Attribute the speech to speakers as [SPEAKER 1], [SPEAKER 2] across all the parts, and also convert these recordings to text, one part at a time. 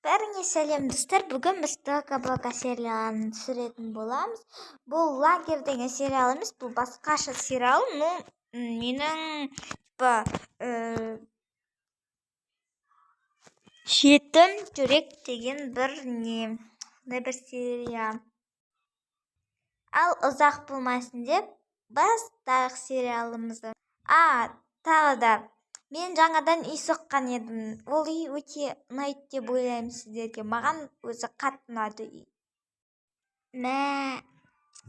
[SPEAKER 1] Бәріңе сәлем достар. Бүгін біз Блока сериалын түсіретін боламыз. Бұл лагерь деген сериал емес, бұл басқаша сериал. Менің жетім жүрек деген бір сериал. Ал ұзақ болмасын деп бастайық сериалымызды. Тағы да мен жаңадан үй соққан едім. Ол үй өте ұнайды деп ойлаймын сіздерге. Маған өзі қатты ұнады үй.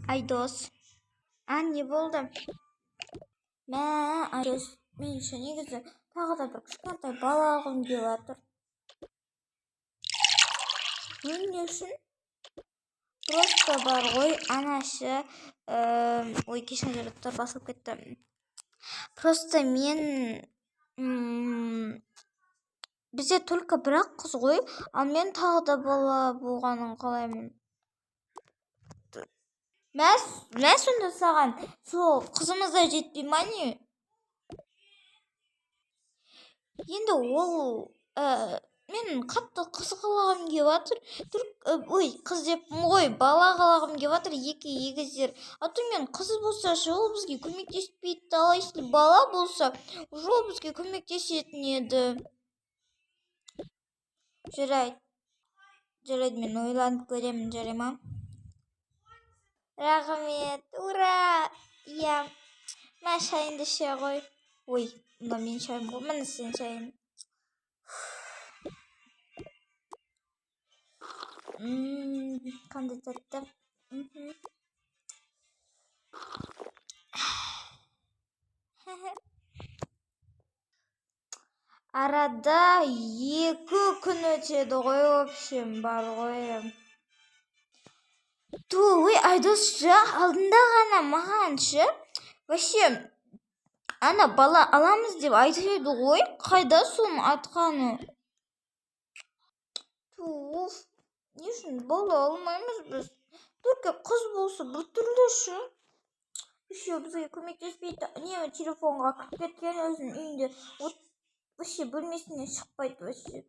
[SPEAKER 1] Айдос. Не болды? Айдос. Мен негізі тағы да бір кішкентай бала алғым келіп жатыр. Не үшін? Просто бар ғой, анашы. Кешіріңіздер, басылып кетті. Просто мен бізде только бірақ қыз ғой, ал мен тағы да бала болғанын қалаймын. Мә сонда саған сол қызымыз да жетпей ма не? Енді ол мен қатты қыз қалағым келіп жатыр. Қыз деппін ғой, бала қалағым келіп жатыр, екі егіздер. Мен қыз болса ол бізге көмектеспейді, ал если бала болса ол бізге көмектесетін еді. Жарайды, мен ойланып көремін, жарай ма? Рахмет, ура! Иә, мә шайыңды іше ғой. Мына мен шайым ғой, міне сен шайың. Қандай тәтті. Арада 2 күн өтеді ғой, общем, бар ғой. Айдос алдында ғана маған вообще ана бала аламыз деп айтып еді ғой, қайда соны айтқаны? Не үшін бала алмаймыз біз? Только қыз болса бір түрлі еще бізге көмектеспейді. Телефонға кіріп кеткен өзінің үйінде. Вообще бөлмесіне шықпайды вообще.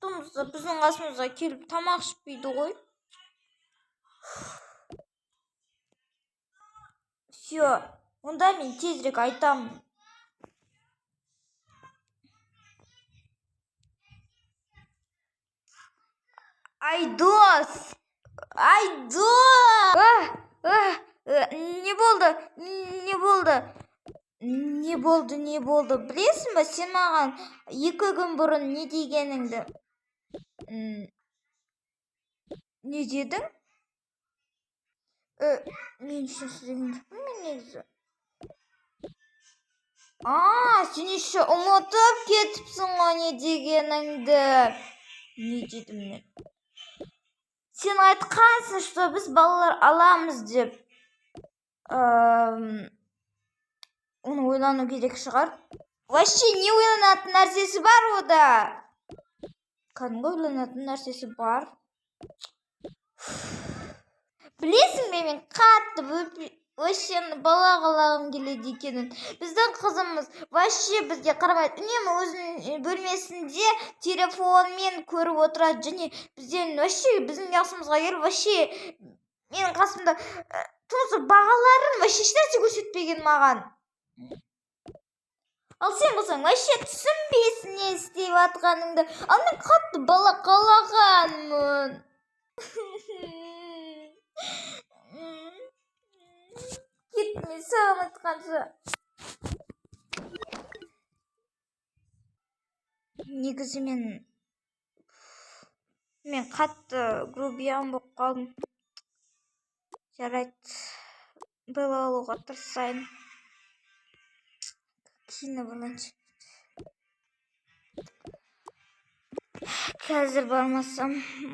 [SPEAKER 1] Тумызда біздің қасымызға келіп тамақ ішпейді ғой. Все, онда мен тезірек айтамын. Айдос! Не болды? Білесің ба, сен маған 2 күн бұрын не дегеніңді? Не дедің? Мен үшін сөйлеген жоқпын мен негізі. Сен еще ұмытып кетіпсің ғой не дегеніңді. Не дедім мен? Сен айтқансың, что біз балалар аламыз деп. Оны ойлану керек шығар. Вообще не ойланатын нәрсесі бар ода? Кәдімгі ойланатын нәрсесі бар. Білесің бе, мен қатты вообще бала қалағым келеді екенін. Біздің қызымыз вообще бізге қарамайды. Үнемі өзінің бөлмесінде телефонмен көріп отырады, және бізден вообще біздің жасымызға келіп вообще менің қасымда туысы бағаларын вообще ешнәрсе көрсетпеген маған. Ал сен болсаң вообще түсінбейсің не істеп жатқаныңды. Ал мен қатты бала қалағанмын. Кетме, саған айтқанша. Негізі мен қатты грубиян болып қалдым. Жарайды, бала алуға тырысайын. Кино болайыншы. Қазір бармасам,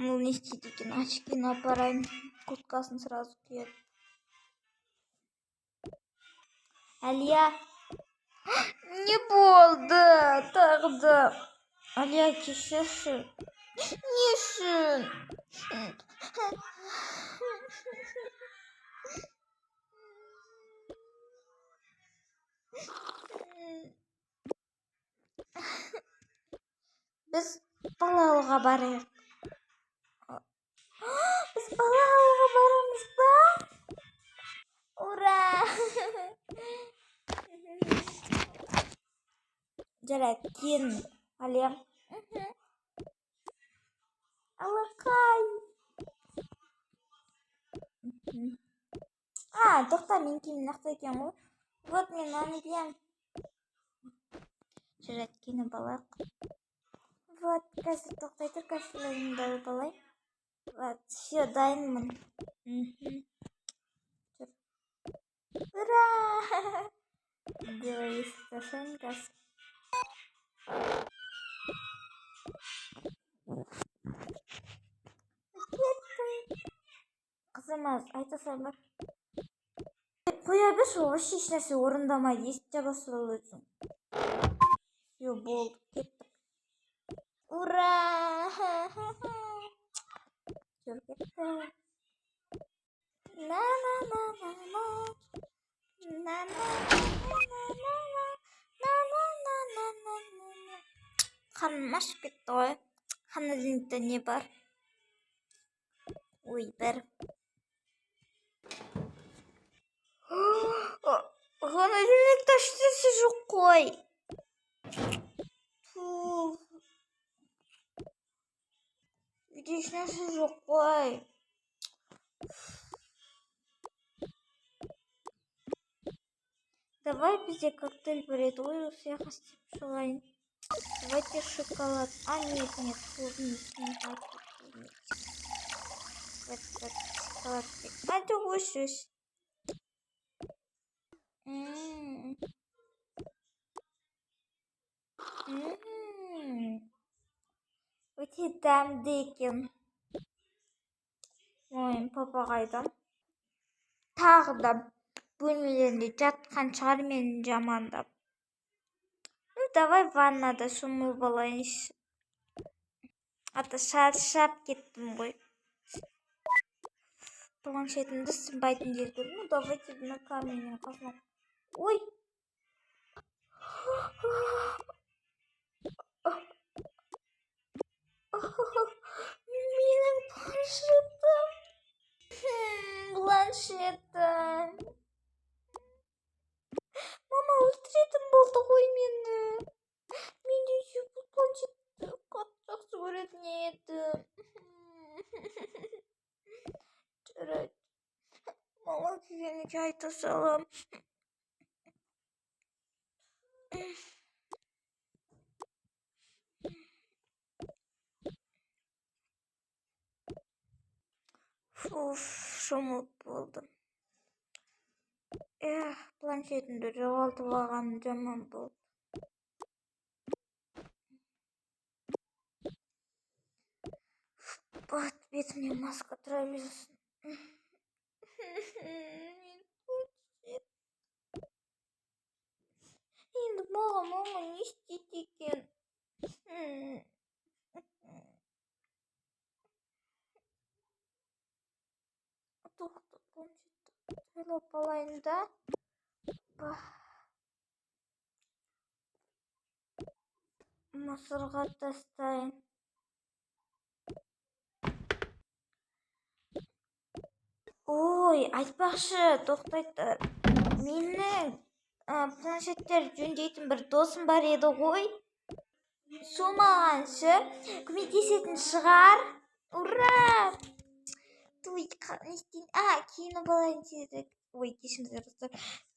[SPEAKER 1] ол не істейді екен? Очкино апарайын. Курткасын сразу киеді. Әлия, не болды тағы да? Әлия, кешірші. Не үшін? Біз бала алуға барайық. бала алуға барамыз ба? Ура! Жарайды, кен алем. Алақай. Тоқта, мен киімім нақты екен ғой. Вот мен оны кием. Жарайды, киініп алайық. Вот, қазір тоқтай тұр, костюмімді алып алайын. Вот, все, дайынмын. Ура! Давай, сташен газ. Қызымыз, айта салма. Қоя берші, вообще еш нәрсе орындамайды, естіп жабасы болусын. Все, болды, кеттік. Ура! Жүр кетті. Қаным ашып кетті ғой. Холодильникте не бар? Ой, бір. Холодильникте ештеңе жоқ қой. Үйде ешнәрсе жоқ қой. Давай бізде коктейль бар еді ғой, осы жаққа істеп шығайын. Давайте шоколад. Нет, клубничный. Шоколад. Hadi görüşürüz. Өте дәмді екен. Ой, папа қайда? Тағы да бөлмелерінде жатқан шығар мені жамандап. Давай ваннада шомылып алайыншы. Ата шаршап кеттім ғой. Планшетімді сынбайтын жерге. Давайте на каменнің қасына. Ой! Менің планшетім. Мама өлтіретін болды ғой мені. Мен де бұл планшетті қатты жақсы көретін едім. Жарайды. Мама келгенде айта салам. Шомылып болдым. Планшетімді жоғалтып алғаным жаман болды. Бетіме маска тұра берсін. Енді мама не істейді екен? Тоқта, планшетті тайлап алайын да. Мусорға тастайын. Ой, айтпақшы, тоқтайтыр. Менің планшеттер жөндейтін бір досым бар еді ғой. Сол мағаншы көмектесетін шығар. Ура! Той, киініп алайын тезірек. Ой, кешіңіздер достар.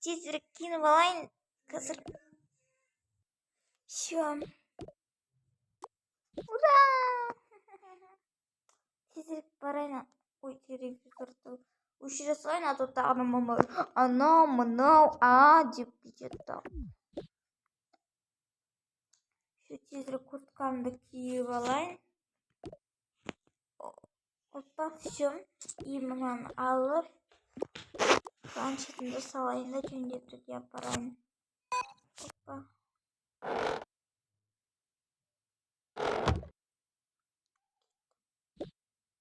[SPEAKER 1] Тезірек киініп алайын. Қазір. Все. Ура! Тезірек барайын. Ой, телевизорды өшіре салайын, а то тағы мама анау мынау деп кетеді. Тезірек курткамды киіп алайын. Опа, все. И мынаны алып планшетімді салайын да жөндетуге апарайын. Опа.